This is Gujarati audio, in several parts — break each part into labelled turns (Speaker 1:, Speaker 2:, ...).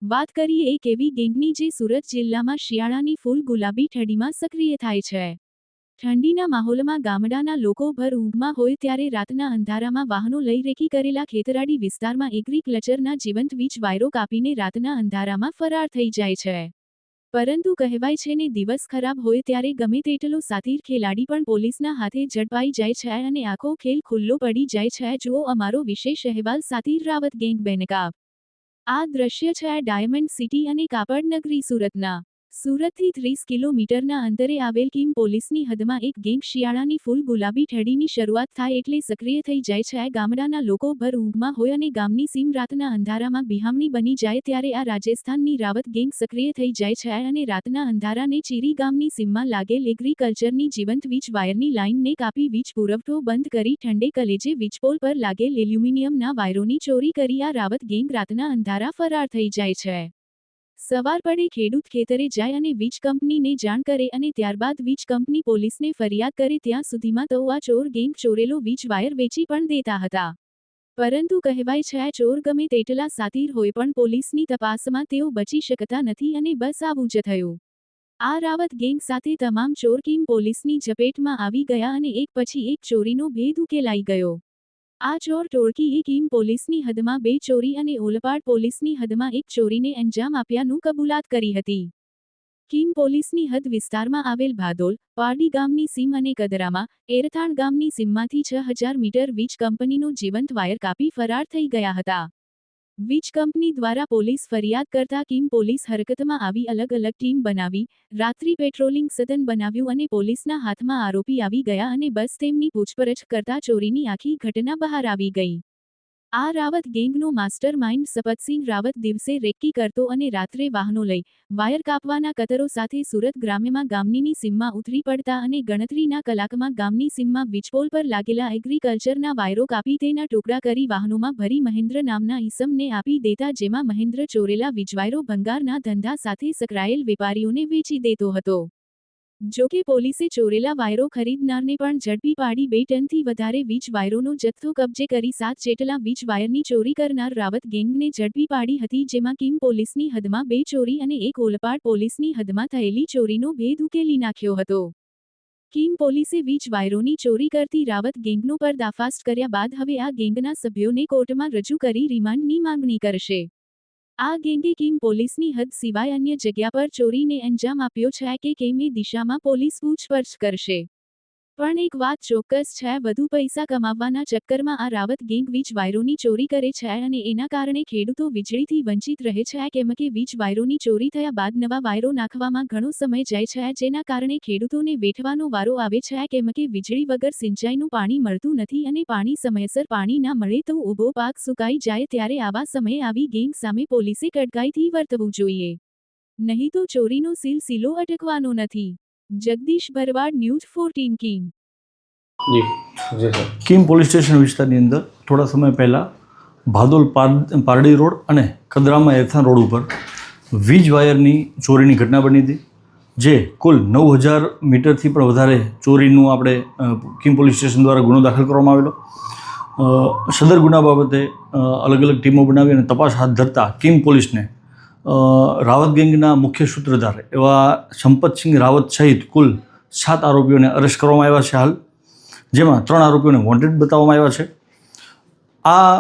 Speaker 1: વાત કરીએ એક એવી ગેંગની જે સુરત જિલ્લામાં શિયાળાની ફૂલ ગુલાબી ઠંડીમાં સક્રિય થાય છે। ઠંડીના માહોલમાં ગામડાના લોકો ભર ઊંઘમાં હોય ત્યારે રાતના અંધારામાં વાહનો લઈ રેકી કરેલા ખેતરાડી વિસ્તારમાં એગ્રીકલ્ચરના જીવંત વીજ વાયરો કાપીને રાતના અંધારામાં ફરાર થઈ જાય છે। પરંતુ કહેવાય છે ને દિવસ ખરાબ હોય ત્યારે ગમે તેટલો સાતીર ખેલાડી પણ પોલીસના હાથે ઝડપાઈ જાય છે અને આખો ખેલ ખુલ્લો પડી જાય છે। જુઓ અમારો વિશેષ અહેવાલ સાતીર રાવત ગેંગ બેનકાબ। આ દ્રશ્ય છે ડાયમંડ સિટી અને કાપડ નગરી સુરતના। સુરતથી 30 કિલોમીટરના અંતરે આવેલ કિમ પોલીસની હદમાં એક ગેંગ શિયાળાની ફૂલ ગુલાબી ઠંડીની શરૂઆત થાય એટલે સક્રિય થઈ જાય છે। ગામડાના લોકો ભર ઊંઘમાં હોય અને ગામની સીમ રાતના અંધારામાં બિહામણી બની જાય ત્યારે આ રાજસ્થાનની રાવત ગેંગ સક્રિય થઈ જાય છે અને રાતના અંધારાને ચીરી ગામની સીમમાં લાગેલ એગ્રીકલ્ચરની જીવંત વીજ વાયરની લાઇનને કાપી વીજ પુરવઠો બંધ કરી ઠંડે કલેજે વીજપોલ પર લાગેલ એલ્યુમિનિયમના વાયરોની ચોરી કરી આ રાવત ગેંગ રાતના અંધારા ફરાર થઈ જાય છે। સવાર પડે ખેડૂત ખેતરે જાય અને વીજ કંપનીને જાણ કરે અને ત્યારબાદ વીજ કંપની પોલીસને ફરિયાદ કરે ત્યાં સુધીમાં તો આ ચોર ગેંગ ચોરેલો વીજ વાયર વેચી પણ દેતા હતા। પરંતુ કહેવાય છે ચોર ગમે તેટલા સાતીર હોય પણ પોલીસની તપાસમાં તેઓ બચી શકતા નથી અને બસ આવું જ થયું। આ રાવત ગેંગ સાથે તમામ ચોર કિમ પોલીસની ઝપેટમાં આવી ગયા અને એક પછી એક ચોરીનો ભેદ ઉકેલાઈ ગયો। આ ચોર ટોળકીએ કિમ પોલીસની હદમાં 2 ચોરી અને ઓલપાડ પોલીસની હદમાં 1 ચોરીને અંજામ આપ્યાનું કબૂલાત કરી હતી। કિમ પોલીસની હદ વિસ્તારમાં આવેલ ભાદોલ, પારડી ગામની સીમ અને કદરામાં, એરથાણ ગામની સીમમાંથી 6000 મીટર વીજ કંપનીનો જીવંત વાયર કાપી ફરાર થઈ ગયા હતા। વીજ કંપની દ્વારા પોલીસ ફરિયાદ કરતા કિમ પોલીસ હરકતમાં આવી અલગ અલગ ટીમ બનાવી રાત્રિ પેટ્રોલિંગ સઘન બનાવ્યું અને પોલીસના હાથમાં આરોપી આવી ગયા અને બસ તેમની પૂછપરછ કરતા ચોરીની આખી ઘટના બહાર આવી ગઈ। આ રાવત ગેંગનો માસ્ટર માઇન્ડ સપતસિંહ રાવત દિવસે રેકી કરતો અને રાત્રે વાહનો લઈ વાયર કાપવાના કતરો સાથે સુરત ગ્રામ્યમાં ગામનીની સીમમાં ઉતરી પડતા અને ગણતરીના કલાકમાં ગામની સીમમાં વીજપોલ પર લાગેલા એગ્રીકલ્ચરના વાયરો કાપી તેના ટુકડા કરી વાહનોમાં ભરી મહેન્દ્ર નામના ઈસમને આપી દેતા જેમાં મહેન્દ્ર ચોરેલા વીજવાયરો ભંગારના ધંધા સાથે સંકળાયેલ વેપારીઓને વેચી દેતો હતો। જોકે પોલીસે ચોરેલા વાયરો ખરીદનારને પણ ઝડપી પાડી 2 ટનથી વધારે વીજ વાયરોનો જથ્થો કબજે કરી 7 જેટલા વીજ વાયરની ચોરી કરનાર રાવત ગેંગને ઝડપી પાડી હતી જેમાં કિમ પોલીસની હદમાં 2 ચોરી અને 1 ઓલપાડ પોલીસની હદમાં થયેલી ચોરીનો ભેદ ઉકેલી નાખ્યો હતો। કિમ પોલીસે વીજ વાયરોની ચોરી કરતી રાવત ગેંગનો પર્દાફાશ કર્યા બાદ હવે આ ગેંગના સભ્યોને કોર્ટમાં રજૂ કરી રિમાન્ડની માંગણી કરશે। આ ગેંગે કિમ પોલીસની હદ સિવાય અન્ય જગ્યા પર ચોરીને અંજામ આપ્યો છે કે કેમ એ દિશામાં પોલીસ પૂછપરછ કરશે। પણ એક વાત ચોક્કસ છે વધુ પૈસા કમાવવાના ચક્કરમાં આ રાવત ગેંગ વીજ વાયરોની ચોરી કરે છે અને એના કારણે ખેડૂતો વીજળીથી વંચિત રહે છે કેમ કે વીજ વાયરોની ચોરી થયા બાદ નવા વાયરો નાખવામાં ઘણો સમય જાય છે જેના કારણે ખેડૂતોને વેઠવાનો વારો આવે છે કેમ કે વીજળી વગર સિંચાઈનું પાણી મળતું નથી અને પાણી સમયસર પાણી ના મળે તો ઊભો પાક સુકાઈ જાય ત્યારે આવા સમયે આવી ગેંગ સામે પોલીસે કડકાઈથી વર્તવું જોઈએ, નહીં તો ચોરીનો સિલસિલો અટકવાનો નથી। Jagdish Bharwad, news 14 Kim.
Speaker 2: Kim police station વિસ્તારની અંદર થોડા સમય પહેલાં ભાદોલ પારડી રોડ અને કદરામાં એરથાણ રોડ ઉપર વીજ વાયરની ચોરીની ઘટના બની હતી જે કુલ 9000 મીટરથી પણ વધારે ચોરીનું આપણે કિમ પોલીસ સ્ટેશન દ્વારા ગુનો દાખલ કરવામાં આવેલો। સદર ગુના બાબતે અલગ અલગ ટીમો બનાવી અને તપાસ હાથ ધરતા કિમ પોલીસને રાવત ગેંગના મુખ્ય સૂત્રધાર એવા સંપતસિંહ રાવત સહિત કુલ 7 આરોપીઓને અરેસ્ટ કરવામાં આવ્યા છે હાલ, જેમાં 3 આરોપીઓને વોન્ટેડ બતાવવામાં આવ્યા છે। આ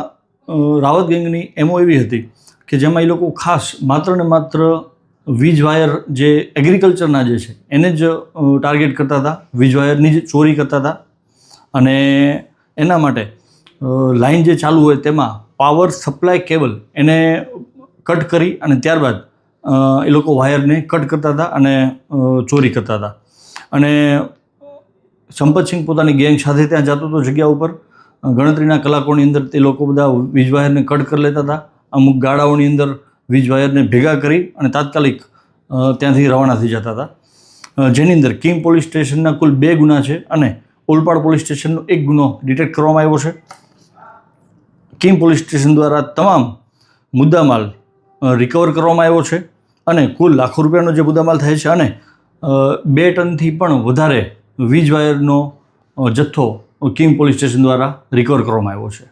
Speaker 2: રાવત ગેંગની એમઓ એવી હતી કે જેમાં એ લોકો ખાસ માત્ર ને માત્ર વીજ વાયર જે એગ્રીકલ્ચરના જે છે એને જ ટાર્ગેટ કરતા હતા, વીજ વાયરની જ ચોરી કરતા હતા અને એના માટે લાઇન જે ચાલુ હોય તેમાં પાવર સપ્લાય કેબલ એને કટ કરી અને ત્યારબાદ એ લોકો વાયરને કટ કરતા હતા અને ચોરી કરતા હતા। અને સંપતસિંહ પોતાની ગેંગ સાથે ત્યાં જતો હતો જગ્યા ઉપર, ગણતરીના કલાકોની અંદર તે લોકો બધા વીજ વાયરને કટ કરી લેતા હતા, અમુક ગાડાઓની અંદર વીજ વાયરને ભેગા કરી અને તાત્કાલિક ત્યાંથી રવાના થઈ જતા હતા। જેની અંદર કિમ પોલીસ સ્ટેશનના કુલ 2 ગુના છે અને ઓલપાડ પોલીસ સ્ટેશનનો 1 ગુનો ડિટેક્ટ કરવામાં આવ્યો છે। કિમ પોલીસ સ્ટેશન દ્વારા તમામ મુદ્દામાલ રિકવર કરવામાં આવ્યો છે અને કુલ લાખો રૂપિયાનો જે મુદ્દામાલ થાય છે અને 2 ટનથી પણ વધારે વીજ વાયરનો જથ્થો કિમ પોલીસ સ્ટેશન દ્વારા રિકવર કરવામાં આવ્યો છે।